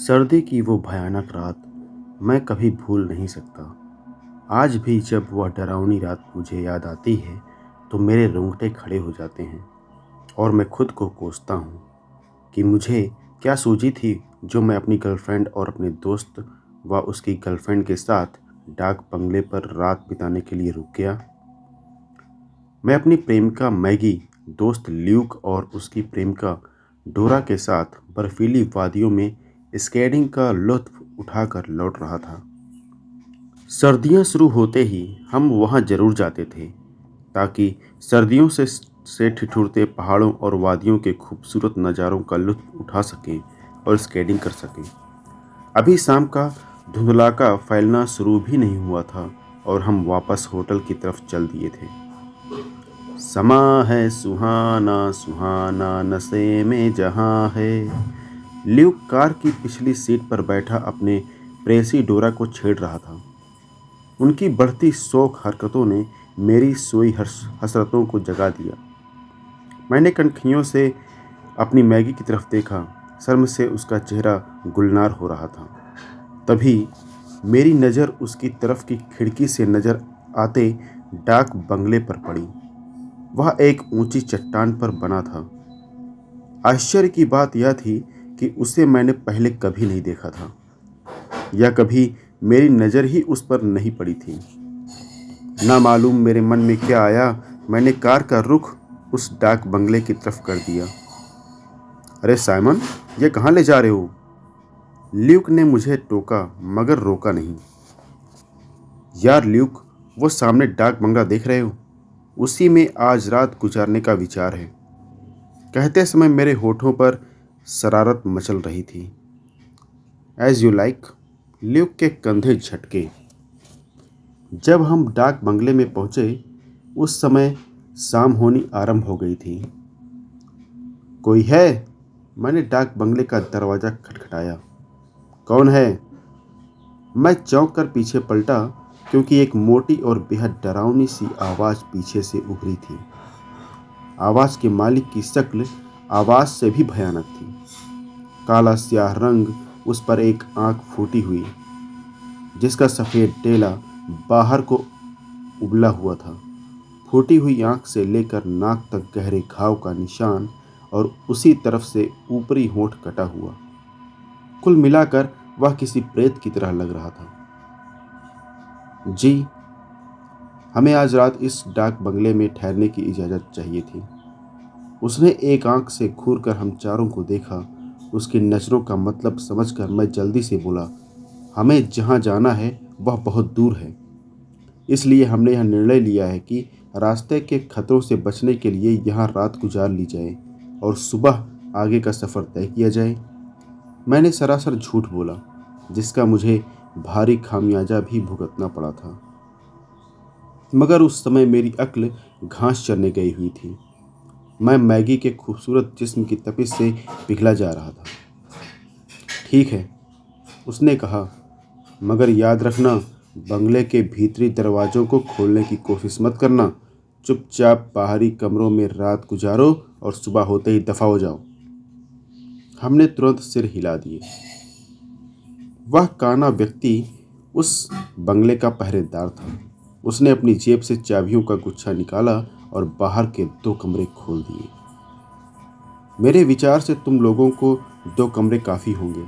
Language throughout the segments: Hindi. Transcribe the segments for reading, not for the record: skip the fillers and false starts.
सर्दी की वो भयानक रात मैं कभी भूल नहीं सकता। आज भी जब वह डरावनी रात मुझे याद आती है तो मेरे रोंगटे खड़े हो जाते हैं और मैं खुद को कोसता हूँ कि मुझे क्या सूझी थी जो मैं अपनी गर्लफ्रेंड और अपने दोस्त व उसकी गर्लफ्रेंड के साथ डाक बंगले पर रात बिताने के लिए रुक गया। मैं अपनी प्रेमिका मैगी, दोस्त ल्यूक और उसकी प्रेमिका डोरा के साथ बर्फीली वादियों में स्केटिंग का लुत्फ उठाकर लौट रहा था। सर्दियां शुरू होते ही हम वहां जरूर जाते थे ताकि सर्दियों से ठिठुरते पहाड़ों और वादियों के खूबसूरत नज़ारों का लुत्फ उठा सकें और स्केटिंग कर सकें। अभी शाम का धुंधलाका फैलना शुरू भी नहीं हुआ था और हम वापस होटल की तरफ चल दिए थे। समा है सुहाना सुहाना नशे में जहां है। ल्यूक कार की पिछली सीट पर बैठा अपने प्रेसी डोरा को छेड़ रहा था। उनकी बढ़ती शौक हरकतों ने मेरी सोई हसरतों को जगा दिया। मैंने कनखियों से अपनी मैगी की तरफ देखा। शर्म से उसका चेहरा गुलनार हो रहा था। तभी मेरी नज़र उसकी तरफ की खिड़की से नज़र आते डाक बंगले पर पड़ी। वह एक ऊंची चट्टान पर बना था। आश्चर्य की बात यह थी कि उसे मैंने पहले कभी नहीं देखा था या कभी मेरी नज़र ही उस पर नहीं पड़ी थी। ना मालूम मेरे मन में क्या आया, मैंने कार का रुख उस डाक बंगले की तरफ कर दिया। अरे साइमन, ये कहाँ ले जा रहे हो? ल्यूक ने मुझे टोका मगर रोका नहीं। यार ल्यूक, वो सामने डाक बंगला देख रहे हो? उसी में आज रात गुजारने का विचार है। कहते समय मेरे होठों पर शरारत मचल रही थी। As you like. ल्यूक के कंधे झटके। जब हम डाक बंगले में पहुंचे उस समय शाम होनी आरंभ हो गई थी। कोई है? मैंने डाक बंगले का दरवाज़ा खटखटाया। कौन है? मैं चौंक कर पीछे पलटा क्योंकि एक मोटी और बेहद डरावनी सी आवाज़ पीछे से उभरी थी। आवाज़ के मालिक की शक्ल आवाज़ से भी भयानक थी। काला स्याह रंग, उस पर एक आंख फूटी हुई जिसका सफ़ेद टेला बाहर को उबला हुआ था। फूटी हुई आंख से लेकर नाक तक गहरे घाव का निशान और उसी तरफ से ऊपरी होंठ कटा हुआ। कुल मिलाकर वह किसी प्रेत की तरह लग रहा था। जी, हमें आज रात इस डाक बंगले में ठहरने की इजाज़त चाहिए थी। उसने एक आंख से घूर कर हम चारों को देखा। उसकी नज़रों का मतलब समझकर मैं जल्दी से बोला, हमें जहाँ जाना है वह बहुत दूर है, इसलिए हमने यह निर्णय लिया है कि रास्ते के खतरों से बचने के लिए यहाँ रात गुजार ली जाए और सुबह आगे का सफ़र तय किया जाए। मैंने सरासर झूठ बोला जिसका मुझे भारी खामियाजा भी भुगतना पड़ा था, मगर उस समय मेरी अक्ल घास चरने गई हुई थी। मैं मैगी के खूबसूरत जिस्म की तपिश से पिघला जा रहा था। ठीक है, उसने कहा, मगर याद रखना, बंगले के भीतरी दरवाज़ों को खोलने की कोशिश मत करना। चुपचाप बाहरी कमरों में रात गुजारो और सुबह होते ही दफ़ा हो जाओ। हमने तुरंत सिर हिला दिए। वह काना व्यक्ति उस बंगले का पहरेदार था। उसने अपनी जेब से चाबियों का गुच्छा निकाला और बाहर के 2 कमरे खोल दिए। मेरे विचार से तुम लोगों को 2 कमरे काफ़ी होंगे।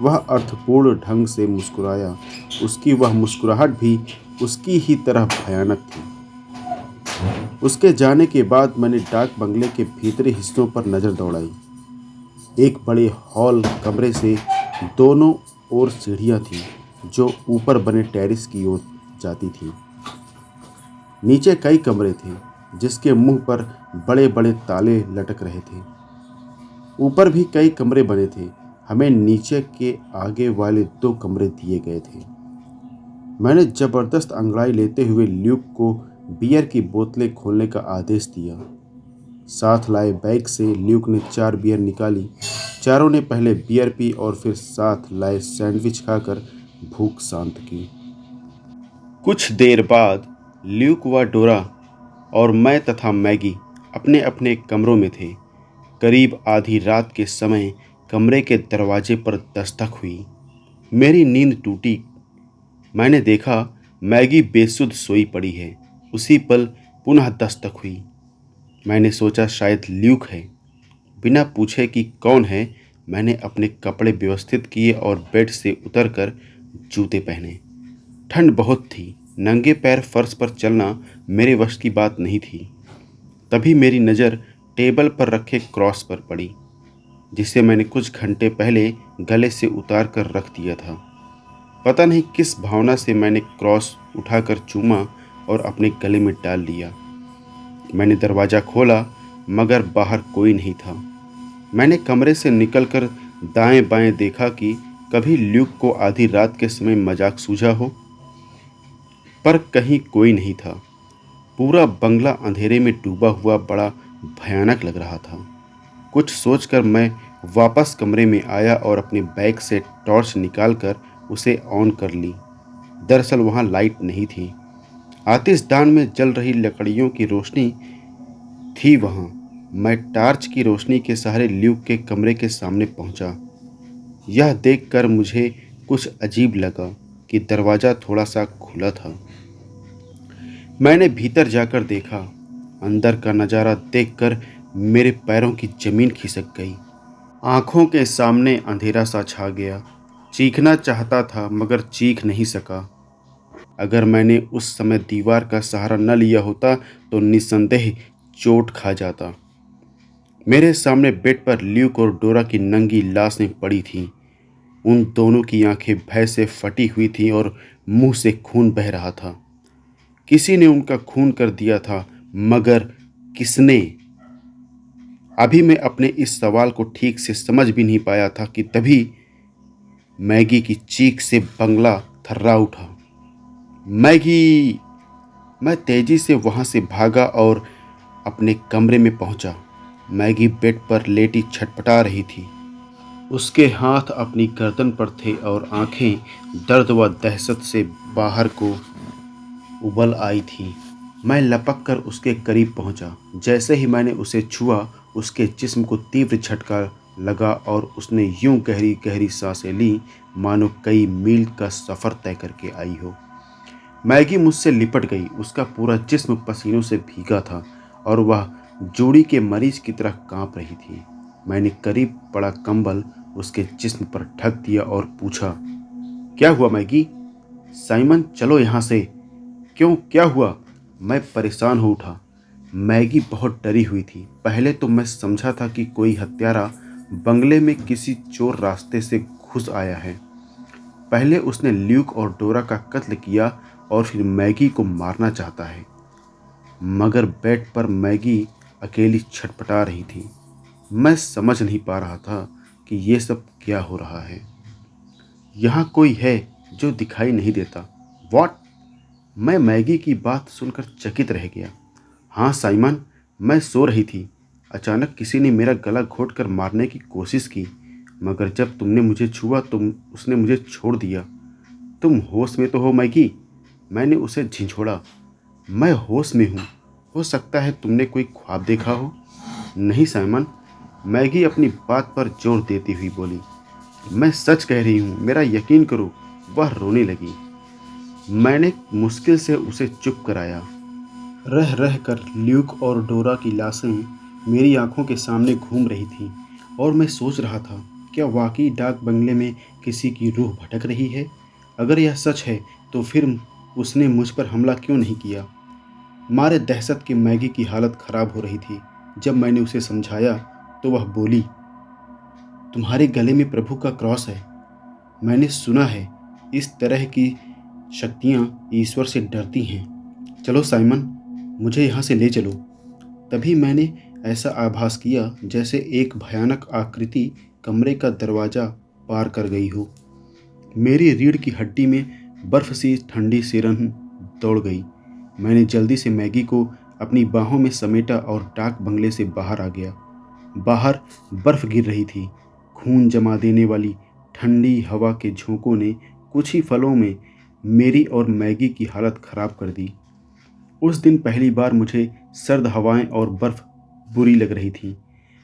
वह अर्थपूर्ण ढंग से मुस्कुराया। उसकी वह मुस्कुराहट भी उसकी ही तरह भयानक थी। उसके जाने के बाद मैंने डाक बंगले के भीतरी हिस्सों पर नज़र दौड़ाई। एक बड़े हॉल कमरे से दोनों ओर सीढ़ियाँ थीं जो ऊपर बने टेरेस की ओर जाती थीं। नीचे कई कमरे थे जिसके मुंह पर बड़े बड़े ताले लटक रहे थे। ऊपर भी कई कमरे बने थे। हमें नीचे के आगे वाले 2 कमरे दिए गए थे। मैंने जबरदस्त अंगड़ाई लेते हुए ल्यूक को बियर की बोतलें खोलने का आदेश दिया। साथ लाए बैग से ल्यूक ने 4 बियर निकाली। चारों ने पहले बियर पी और फिर साथ लाए सैंडविच खाकर भूख शांत की। कुछ देर बाद ल्यूक व डोरा और मैं तथा मैगी अपने अपने कमरों में थे। करीब आधी रात के समय कमरे के दरवाजे पर दस्तक हुई। मेरी नींद टूटी। मैंने देखा मैगी बेसुध सोई पड़ी है। उसी पल पुनः दस्तक हुई। मैंने सोचा शायद ल्यूक है। बिना पूछे कि कौन है, मैंने अपने कपड़े व्यवस्थित किए और बेड से उतरकर जूते पहने। ठंड बहुत थी। नंगे पैर फर्श पर चलना मेरे वश की बात नहीं थी। तभी मेरी नज़र टेबल पर रखे क्रॉस पर पड़ी, जिसे मैंने कुछ घंटे पहले गले से उतार कर रख दिया था। पता नहीं किस भावना से मैंने क्रॉस उठाकर चूमा और अपने गले में डाल लिया। मैंने दरवाज़ा खोला, मगर बाहर कोई नहीं था। मैंने कमरे से निकलकर दाएं बाएं देखा कि कभी ल्यूक को आधी रात के समय मजाक सूझा हो, पर कहीं कोई नहीं था। पूरा बंगला अंधेरे में डूबा हुआ बड़ा भयानक लग रहा था। कुछ सोचकर मैं वापस कमरे में आया और अपने बैग से टॉर्च निकालकर उसे ऑन कर ली। दरअसल वहाँ लाइट नहीं थी। आतिशदान में जल रही लकड़ियों की रोशनी थी वहाँ। मैं टार्च की रोशनी के सहारे ल्यूक के कमरे के सामने पहुँचा। यह देखकर मुझे कुछ अजीब लगा कि दरवाज़ा थोड़ा सा खुला था। मैंने भीतर जाकर देखा। अंदर का नज़ारा देखकर मेरे पैरों की ज़मीन खिसक गई। आँखों के सामने अंधेरा सा छा गया। चीखना चाहता था मगर चीख नहीं सका। अगर मैंने उस समय दीवार का सहारा न लिया होता तो निस्संदेह चोट खा जाता। मेरे सामने बेड पर ल्यूक और डोरा की नंगी लाशें पड़ी थीं। उन दोनों की आंखें भय से फटी हुई थीं और मुंह से खून बह रहा था। किसी ने उनका खून कर दिया था, मगर किसने? अभी मैं अपने इस सवाल को ठीक से समझ भी नहीं पाया था कि तभी मैगी की चीख से बंगला थर्रा उठा। मैगी! मैं तेजी से वहां से भागा और अपने कमरे में पहुंचा। मैगी बेड पर लेटी छटपटा रही थी। उसके हाथ अपनी गर्दन पर थे और आंखें दर्द व दहशत से बाहर को उबल आई थी। मैं लपक कर उसके करीब पहुंचा। जैसे ही मैंने उसे छुआ, उसके जिस्म को तीव्र झटका लगा और उसने यूं गहरी गहरी सांसें ली मानो कई मील का सफ़र तय करके आई हो। मैगी मुझसे लिपट गई। उसका पूरा जिस्म पसीनों से भीगा था और वह जोड़ी के मरीज की तरह कांप रही थी। मैंने करीब पड़ा कंबल उसके जिस्म पर ढक दिया और पूछा, क्या हुआ मैगी? साइमन, चलो यहाँ से। क्यों, क्या हुआ? मैं परेशान हो उठा। मैगी बहुत डरी हुई थी। पहले तो मैं समझा था कि कोई हत्यारा बंगले में किसी चोर रास्ते से घुस आया है। पहले उसने ल्यूक और डोरा का कत्ल किया और फिर मैगी को मारना चाहता है। मगर बेड पर मैगी अकेली छटपटा रही थी। मैं समझ नहीं पा रहा था कि ये सब क्या हो रहा है। यहाँ कोई है जो दिखाई नहीं देता। वॉट? मैं मैगी की बात सुनकर चकित रह गया। हाँ साइमन, मैं सो रही थी। अचानक किसी ने मेरा गला घोंटकर मारने की कोशिश की, मगर जब तुमने मुझे छुआ तो उसने मुझे छोड़ दिया। तुम होश में तो हो मैगी? मैंने उसे झिझोड़ा। मैं होश में हूँ। हो सकता है तुमने कोई ख्वाब देखा हो। नहीं साइमन, मैगी अपनी बात पर जोर देती हुई बोली। मैं सच कह रही हूँ, मेरा यकीन करो। वह रोने लगी। मैंने मुश्किल से उसे चुप कराया। रह रह कर ल्यूक और डोरा की लाशें मेरी आंखों के सामने घूम रही थीं और मैं सोच रहा था, क्या वाकई डाक बंगले में किसी की रूह भटक रही है? अगर यह सच है तो फिर उसने मुझ पर हमला क्यों नहीं किया? मारे दहशत की मैगी की हालत खराब हो रही थी। जब मैंने उसे समझाया तो वह बोली, तुम्हारे गले में प्रभु का क्रॉस है। मैंने सुना है इस तरह की शक्तियाँ ईश्वर से डरती हैं। चलो साइमन, मुझे यहाँ से ले चलो। तभी मैंने ऐसा आभास किया जैसे एक भयानक आकृति कमरे का दरवाज़ा पार कर गई हो। मेरी रीढ़ की हड्डी में बर्फ़ सी ठंडी सिरन दौड़ गई। मैंने जल्दी से मैगी को अपनी बाहों में समेटा और डाक बंगले से बाहर आ गया। बाहर बर्फ़ गिर रही थी। खून जमा देने वाली ठंडी हवा के झोंकों ने कुछ ही पलों में मेरी और मैगी की हालत ख़राब कर दी। उस दिन पहली बार मुझे सर्द हवाएं और बर्फ़ बुरी लग रही थी।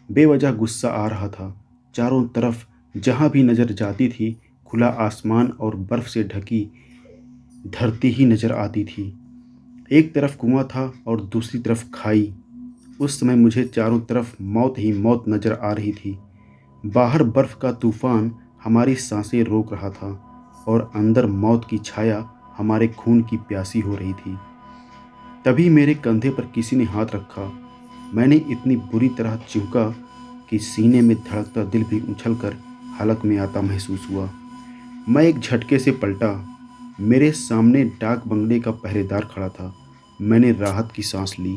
बेवजह गुस्सा आ रहा था। चारों तरफ जहाँ भी नज़र जाती थी खुला आसमान और बर्फ़ से ढकी धरती ही नज़र आती थी। एक तरफ कुआं था और दूसरी तरफ खाई। उस समय मुझे चारों तरफ मौत ही मौत नज़र आ रही थी। बाहर बर्फ़ का तूफ़ान हमारी सांसें रोक रहा था और अंदर मौत की छाया हमारे खून की प्यासी हो रही थी। तभी मेरे कंधे पर किसी ने हाथ रखा। मैंने इतनी बुरी तरह चीखा कि सीने में धड़कता दिल भी उछलकर हालत में आता महसूस हुआ। मैं एक झटके से पलटा। मेरे सामने डाक बंगले का पहरेदार खड़ा था। मैंने राहत की सांस ली।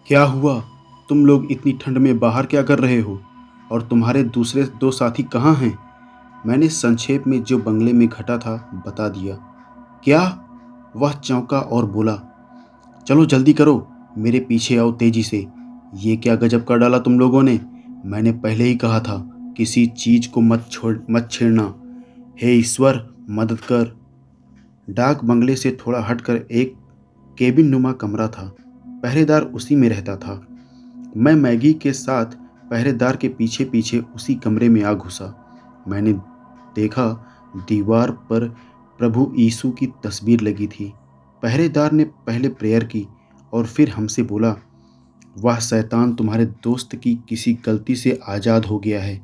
क्या हुआ? तुम लोग इतनी ठंड में बाहर क्या कर रहे हो? और तुम्हारे दूसरे दो साथी कहाँ हैं? मैंने संक्षेप में जो बंगले में घटा था बता दिया। क्या? वह चौंका और बोला, चलो जल्दी करो, मेरे पीछे आओ तेजी से। ये क्या गजब कर डाला तुम लोगों ने? मैंने पहले ही कहा था किसी चीज को मत छेड़ना। हे ईश्वर, मदद कर। डाक बंगले से थोड़ा हटकर एक केबिन नुमा कमरा था। पहरेदार उसी में रहता था। मैं मैगी के साथ पहरेदार के पीछे पीछे उसी कमरे में आ घुसा। मैंने देखा दीवार पर प्रभु यीशु की तस्वीर लगी थी। पहरेदार ने पहले प्रेयर की और फिर हमसे बोला, वह शैतान तुम्हारे दोस्त की किसी गलती से आज़ाद हो गया है।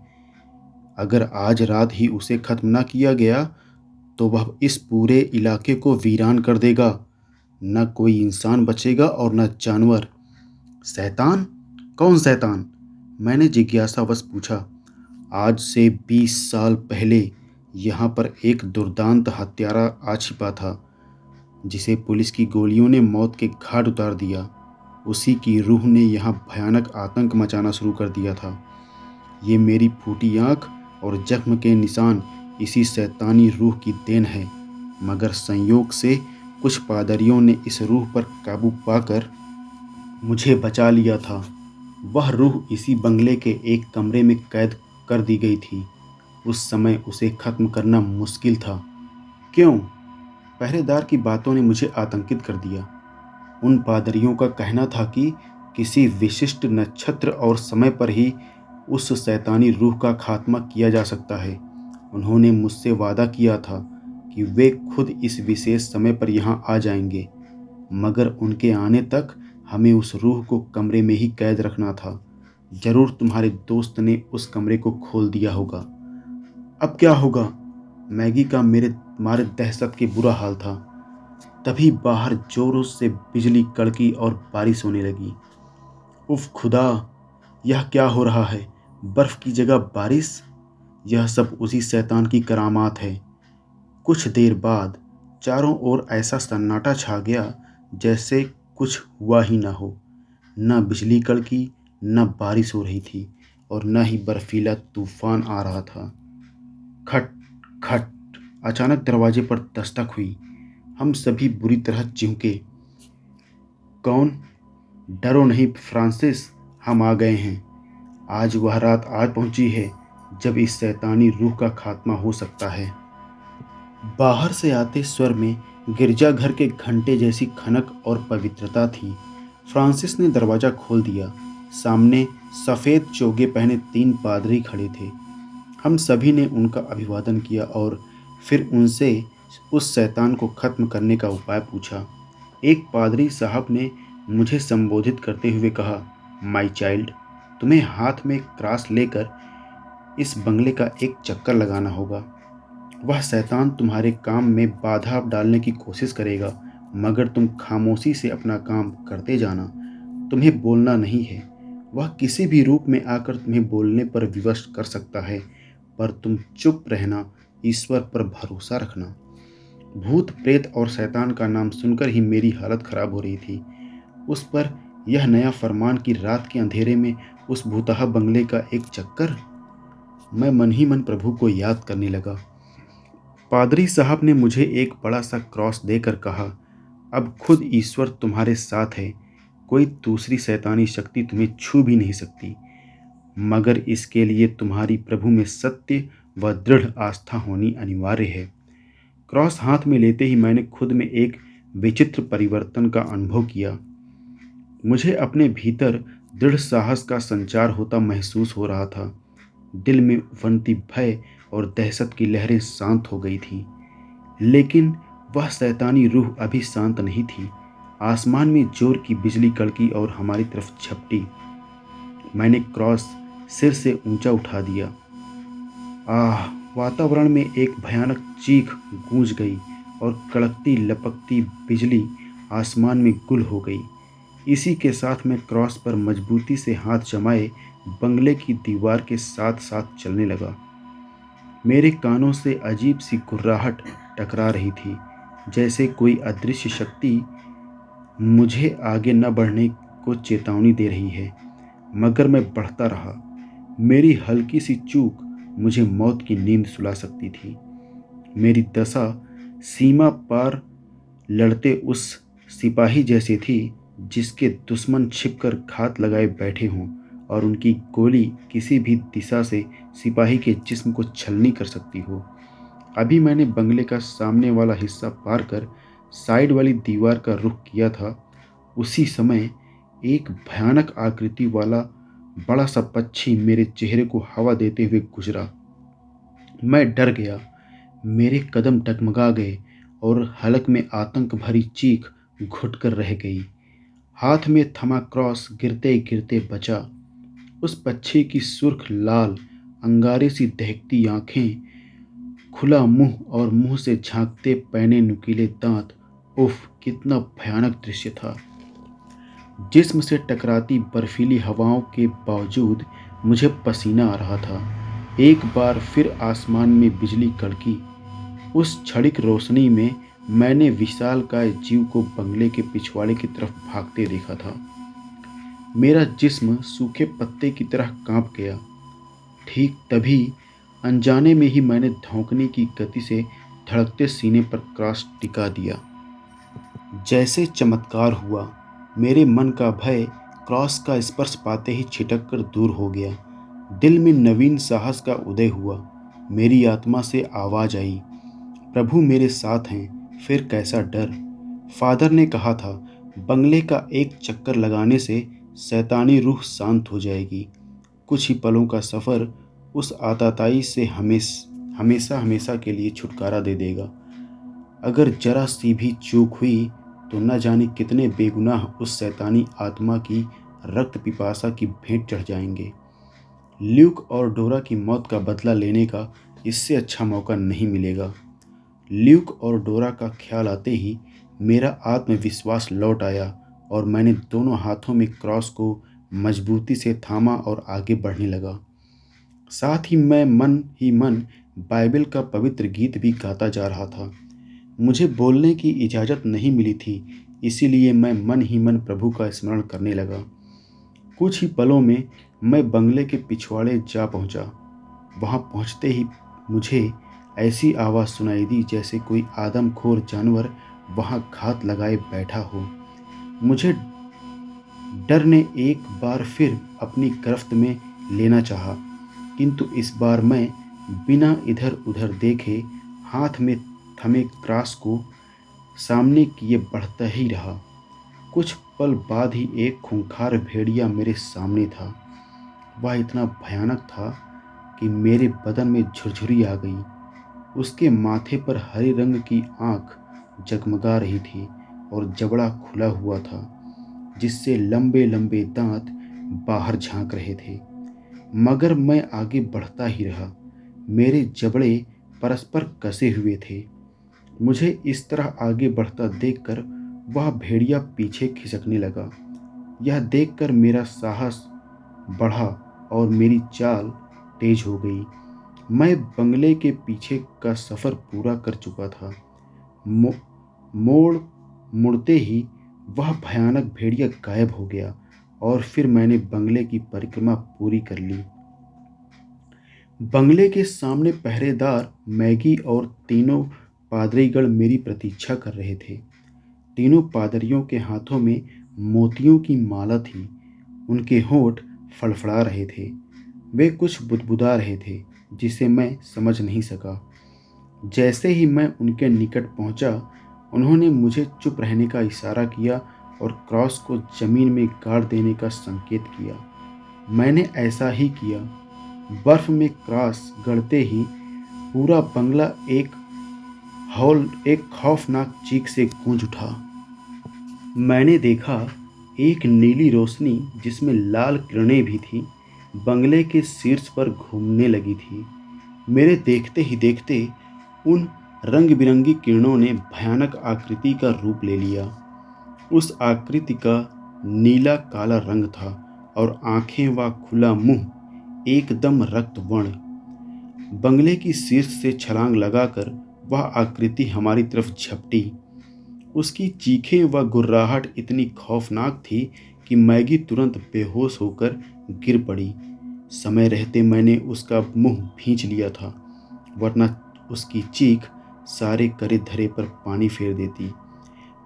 अगर आज रात ही उसे खत्म ना किया गया तो वह इस पूरे इलाके को वीरान कर देगा। न कोई इंसान बचेगा और न जानवर। शैतान? कौन शैतान? मैंने जिज्ञासावश पूछा। आज से 20 साल पहले यहाँ पर एक दुर्दांत हत्यारा आ छिपा था, जिसे पुलिस की गोलियों ने मौत के घाट उतार दिया। उसी की रूह ने यहाँ भयानक आतंक मचाना शुरू कर दिया था। ये मेरी फूटी आँख और जख्म के निशान इसी शैतानी रूह की देन है। मगर संयोग से कुछ पादरियों ने इस रूह पर काबू पाकर मुझे बचा लिया था। वह रूह इसी बंगले के एक कमरे में कैद कर दी गई थी। उस समय उसे खत्म करना मुश्किल था। क्यों? पहरेदार की बातों ने मुझे आतंकित कर दिया। उन पादरियों का कहना था कि किसी विशिष्ट नक्षत्र और समय पर ही उस शैतानी रूह का खात्मा किया जा सकता है। उन्होंने मुझसे वादा किया था कि वे खुद इस विशेष समय पर यहाँ आ जाएंगे, मगर उनके आने तक हमें उस रूह को कमरे में ही कैद रखना था। जरूर तुम्हारे दोस्त ने उस कमरे को खोल दिया होगा। अब क्या होगा? मैगी का मेरे मारे दहशत के बुरा हाल था। तभी बाहर जोरों से बिजली कड़की और बारिश होने लगी। उफ खुदा, यह क्या हो रहा है? बर्फ की जगह बारिश? यह सब उसी शैतान की करामात है। कुछ देर बाद चारों ओर ऐसा सन्नाटा छा गया जैसे कुछ हुआ ही न हो। न बिजली कड़की, न बारिश हो रही थी और न ही बर्फीला तूफान आ रहा था। खट खट, अचानक दरवाजे पर दस्तक हुई। हम सभी बुरी तरह चौंके। कौन? डरो नहीं फ्रांसिस, हम आ गए हैं। आज वह रात आ पहुंची है जब इस शैतानी रूह का खात्मा हो सकता है। बाहर से आते स्वर में गिरजाघर के घंटे जैसी खनक और पवित्रता थी। फ्रांसिस ने दरवाज़ा खोल दिया। सामने सफ़ेद चोगे पहने 3 पादरी खड़े थे। हम सभी ने उनका अभिवादन किया और फिर उनसे उस शैतान को ख़त्म करने का उपाय पूछा। एक पादरी साहब ने मुझे संबोधित करते हुए कहा, माय चाइल्ड, तुम्हें हाथ में क्रॉस लेकर इस बंगले का एक चक्कर लगाना होगा। वह शैतान तुम्हारे काम में बाधा डालने की कोशिश करेगा, मगर तुम खामोशी से अपना काम करते जाना। तुम्हें बोलना नहीं है। वह किसी भी रूप में आकर तुम्हें बोलने पर विवश कर सकता है, पर तुम चुप रहना, ईश्वर पर भरोसा रखना। भूत प्रेत और शैतान का नाम सुनकर ही मेरी हालत खराब हो रही थी। उस पर यह नया फरमान कि रात के अंधेरे में उस भूतहा बंगले का एक चक्कर। मैं मन ही मन प्रभु को याद करने लगा। पादरी साहब ने मुझे एक बड़ा सा क्रॉस देकर कहा, अब खुद ईश्वर तुम्हारे साथ है। कोई दूसरी शैतानी शक्ति तुम्हें छू भी नहीं सकती, मगर इसके लिए तुम्हारी प्रभु में सत्य व दृढ़ आस्था होनी अनिवार्य है। क्रॉस हाथ में लेते ही मैंने खुद में एक विचित्र परिवर्तन का अनुभव किया। मुझे अपने भीतर दृढ़ साहस का संचार होता महसूस हो रहा था। दिल में उफनती भय और दहशत की लहरें शांत हो गई थीं। लेकिन वह शैतानी रूह अभी शांत नहीं थी। आसमान में जोर की बिजली कड़की और हमारी तरफ झपटी। मैंने क्रॉस सिर से ऊंचा उठा दिया। आह! वातावरण में एक भयानक चीख गूंज गई और कड़कती लपकती बिजली आसमान में गुल हो गई। इसी के साथ मैं क्रॉस पर मजबूती से हाथ जमाए बंगले की दीवार के साथ साथ चलने लगा। मेरे कानों से अजीब सी गुर्राहट टकरा रही थी, जैसे कोई अदृश्य शक्ति मुझे आगे न बढ़ने को चेतावनी दे रही है। मगर मैं बढ़ता रहा। मेरी हल्की सी चूक मुझे मौत की नींद सुला सकती थी। मेरी दशा सीमा पार लड़ते उस सिपाही जैसी थी जिसके दुश्मन छिपकर घात लगाए बैठे हों और उनकी गोली किसी भी दिशा से सिपाही के जिस्म को छलनी कर सकती हो। अभी मैंने बंगले का सामने वाला हिस्सा पार कर साइड वाली दीवार का रुख किया था। उसी समय एक भयानक आकृति वाला बड़ा सा पक्षी मेरे चेहरे को हवा देते हुए गुजरा। मैं डर गया। मेरे कदम डगमगा गए और हलक में आतंक भरी चीख घुटकर रह गई। हाथ में थमा क्रॉस गिरते गिरते बचा। उस पक्षी की सुर्ख लाल अंगारे सी दहकती आंखें, खुला मुंह और मुंह से झांकते पैने नुकीले दांत। उफ, कितना भयानक दृश्य था। जिस्म से टकराती बर्फीली हवाओं के बावजूद मुझे पसीना आ रहा था। एक बार फिर आसमान में बिजली कड़की। उस क्षणिक रोशनी में मैंने विशालकाय जीव को बंगले के पिछवाड़े की तरफ भागते देखा था। मेरा जिस्म सूखे पत्ते की तरह कांप गया। ठीक तभी अनजाने में ही मैंने धौंकने की गति से धड़कते सीने पर क्रॉस टिका दिया। जैसे चमत्कार हुआ। मेरे मन का भय क्रॉस का स्पर्श पाते ही छिटक कर दूर हो गया। दिल में नवीन साहस का उदय हुआ। मेरी आत्मा से आवाज आई, प्रभु मेरे साथ हैं, फिर कैसा डर। फादर ने कहा था, बंगले का एक चक्कर लगाने से शैतानी रूह शांत हो जाएगी। कुछ ही पलों का सफ़र उस आताताई से हमेशा हमेशा के लिए छुटकारा दे देगा। अगर जरा सी भी चूक हुई तो न जाने कितने बेगुनाह उस शैतानी आत्मा की रक्त पिपासा की भेंट चढ़ जाएंगे। ल्यूक और डोरा की मौत का बदला लेने का इससे अच्छा मौका नहीं मिलेगा। ल्यूक और डोरा का ख्याल आते ही मेरा आत्मविश्वास लौट आया और मैंने दोनों हाथों में क्रॉस को मजबूती से थामा और आगे बढ़ने लगा। साथ ही मैं मन ही मन बाइबल का पवित्र गीत भी गाता जा रहा था। मुझे बोलने की इजाज़त नहीं मिली थी, इसीलिए मैं मन ही मन प्रभु का स्मरण करने लगा। कुछ ही पलों में मैं बंगले के पिछवाड़े जा पहुंचा। वहां पहुंचते ही मुझे ऐसी आवाज़ सुनाई दी जैसे कोई आदमखोर जानवर वहां घात लगाए बैठा हो। मुझे डर ने एक बार फिर अपनी गिरफ्त में लेना चाहा, किंतु इस बार मैं बिना इधर उधर देखे हाथ में थमे क्रॉस को सामने किए बढ़ता ही रहा। कुछ पल बाद ही एक खूंखार भेड़िया मेरे सामने था। वह इतना भयानक था कि मेरे बदन में झुरझुरी आ गई। उसके माथे पर हरे रंग की आंख जगमगा रही थी और जबड़ा खुला हुआ था, जिससे लंबे लंबे दांत बाहर झांक रहे थे। मगर मैं आगे बढ़ता ही रहा। मेरे जबड़े परस्पर कसे हुए थे। मुझे इस तरह आगे बढ़ता देखकर वह भेड़िया पीछे खिसकने लगा। यह देखकर मेरा साहस बढ़ा और मेरी चाल तेज हो गई। मैं बंगले के पीछे का सफ़र पूरा कर चुका था। मोड़ मुड़ते ही वह भयानक भेड़िया गायब हो गया और फिर मैंने बंगले की परिक्रमा पूरी कर ली। बंगले के सामने पहरेदार मैगी और तीनों पादरीगण मेरी प्रतीक्षा कर रहे थे। तीनों पादरियों के हाथों में मोतियों की माला थी। उनके होंठ फड़फड़ा रहे थे। वे कुछ बुदबुदा रहे थे जिसे मैं समझ नहीं सका। जैसे ही मैं उनके निकट पहुंचा, उन्होंने मुझे चुप रहने का इशारा किया और क्रॉस को जमीन में गाड़ देने का संकेत किया। मैंने ऐसा ही किया। बर्फ में क्रॉस गड़ते ही पूरा बंगला एक खौफनाक चीख से गूंज उठा। मैंने देखा एक नीली रोशनी जिसमें लाल किरणें भी थीं, बंगले के शीर्ष पर घूमने लगी थी। मेरे देखते ही देखते उन रंग बिरंगी किरणों ने भयानक आकृति का रूप ले लिया। उस आकृति का नीला काला रंग था और आंखें व खुला मुंह एकदम रक्तवर्ण। बंगले की शीर्ष से छलांग लगाकर वह आकृति हमारी तरफ झपटी। उसकी चीखें व गुर्राहट इतनी खौफनाक थी कि मैगी तुरंत बेहोश होकर गिर पड़ी। समय रहते मैंने उसका मुंह भींच लिया था, वरना उसकी चीख सारे करे धरे पर पानी फेर देती।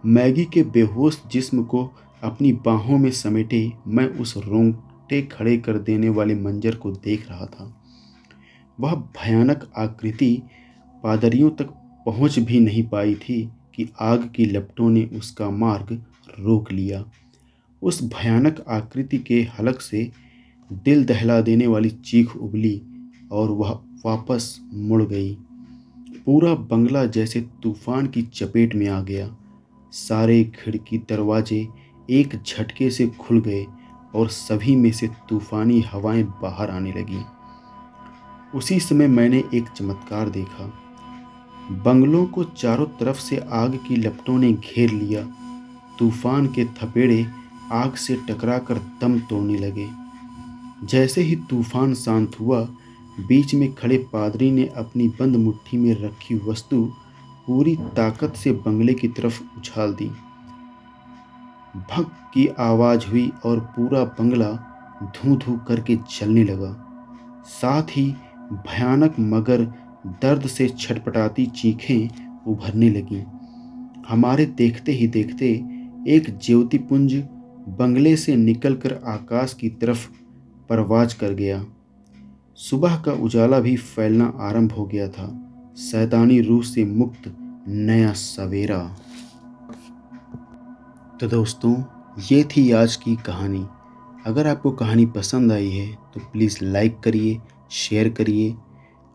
मैगी के बेहोश जिस्म को अपनी बाहों में समेटे मैं उस रोंगटे खड़े कर देने वाले मंजर को देख रहा था। वह भयानक आकृति पादरियों तक पहुंच भी नहीं पाई थी कि आग की लपटों ने उसका मार्ग रोक लिया। उस भयानक आकृति के हलक से दिल दहला देने वाली चीख उबली और वह वापस मुड़ गई। पूरा बंगला जैसे तूफान की चपेट में आ गया। सारे खिड़की दरवाजे एक झटके से खुल गए और सभी में से तूफानी हवाएं बाहर आने लगीं। उसी समय मैंने एक चमत्कार देखा। बंगलों को चारों तरफ से आग की लपटों ने घेर लिया। तूफान के थपेड़े आग से टकराकर दम तोड़ने लगे। जैसे ही तूफान शांत हुआ, बीच में खड़े पादरी ने अपनी बंद मुट्ठी में रखी वस्तु पूरी ताकत से बंगले की तरफ उछाल दी। भक की आवाज हुई और पूरा बंगला धू धू करके जलने लगा। साथ ही भयानक मगर दर्द से छटपटाती चीखें उभरने लगीं। हमारे देखते ही देखते एक ज्योतिपुंज बंगले से निकलकर आकाश की तरफ परवाज कर गया। सुबह का उजाला भी फैलना आरंभ हो गया था। शैतानी रूह से मुक्त नया सवेरा। तो दोस्तों, ये थी आज की कहानी। अगर आपको कहानी पसंद आई है तो प्लीज़ लाइक करिए, शेयर करिए,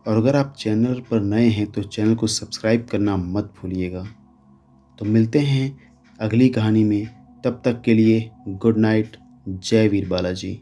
और अगर आप चैनल पर नए हैं तो चैनल को सब्सक्राइब करना मत भूलिएगा। तो मिलते हैं अगली कहानी में। तब तक के लिए गुड नाइट। जय वीर बालाजी।